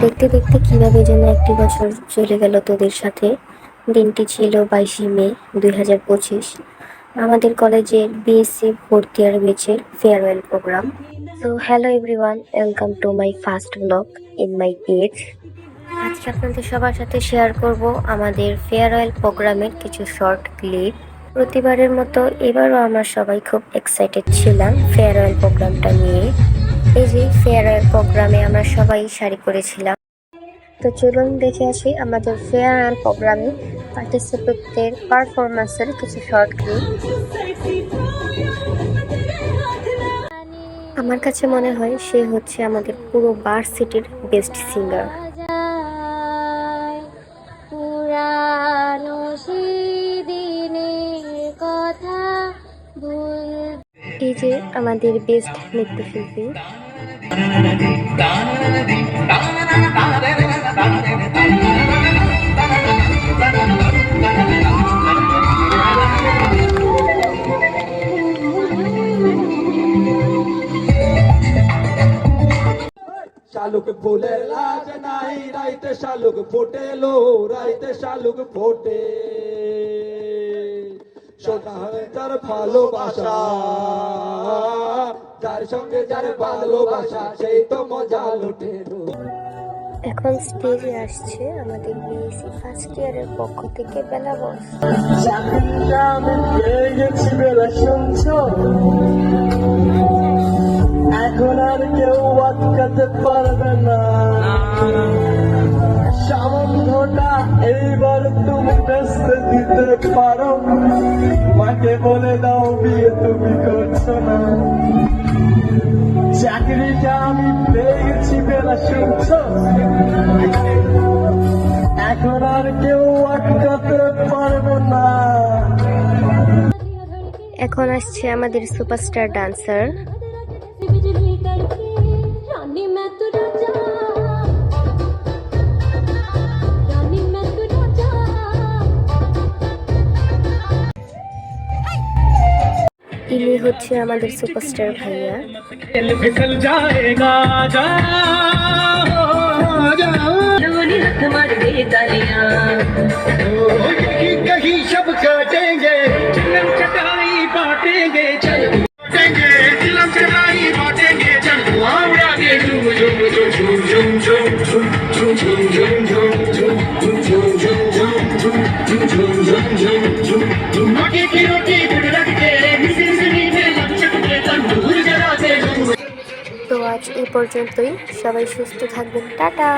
দেখতে দেখতে কিভাবে যেন একটি বছর চলে গেল তোদের সাথে। দিনটি ছিল 22শে মে 2025। আমাদের কলেজের বিএসসি ফোর্থ ইয়ার ব্যাচের farewell programme. So hello everyone, welcome to my first blog in my page. আজকে আপনাদের সবার সাথে শেয়ার করব আমাদের ফেয়ারওয়েল প্রোগ্রামের কিছু শর্ট ক্লিপ। প্রতিবারের মতো এবারও আমরা সবাই খুব এক্সাইটেড ছিলাম ফেয়ারওয়েল প্রোগ্রামটা নিয়ে। এই যে ফেয়ারওয়েল প্রোগ্রামে আমরা সবাই শাড়ি পরেছিলাম। তো চলুন দেখে আসি আমাদের ফেয়ারওয়েল প্রোগ্রামে পার্টিসিপেটদের পারফরমেন্সের কিছু শর্ট ক্লিপ। আমার কাছে মনে হয় সে হচ্ছে আমাদের পুরো ভার্সিটির বেস্ট সিঙ্গার। এই যে আমাদের বেস্ট নৃত্যশিল্পী। শালুক ফুলের লাজ নাই, রাইতে শালুক ফোটে লো, রাইতে শালুক ফোটে। সোনা যার ভালোবাসা, যার সঙ্গে যার ভালোবাসা, সেই তো মজা লুটে। এখন স্টেজে আসছে আমাদের বিএসসি ফার্স্ট ইয়ারের পক্ষ থেকে বেলা বস। এখন আর কেউ আটকাতে পারবে না সামন্ধটা, এইবার তুমি বেসতে দিতে পারো। মাকে বলে দাও বিয়ে তুমি করছো না। চাকরিটা আমি পেয়ে গেছি বেলা শুনছ, এখন আর কেউ আটকাতে পারবে না। এখন আসছে আমাদের সুপারস্টার ডান্সার। ইনি হচ্ছে আমাদের সুপারস্টার ভাইয়া। তো আজ এই পর্যন্তই, সবাই সুস্থ থাকবেন, টাটা।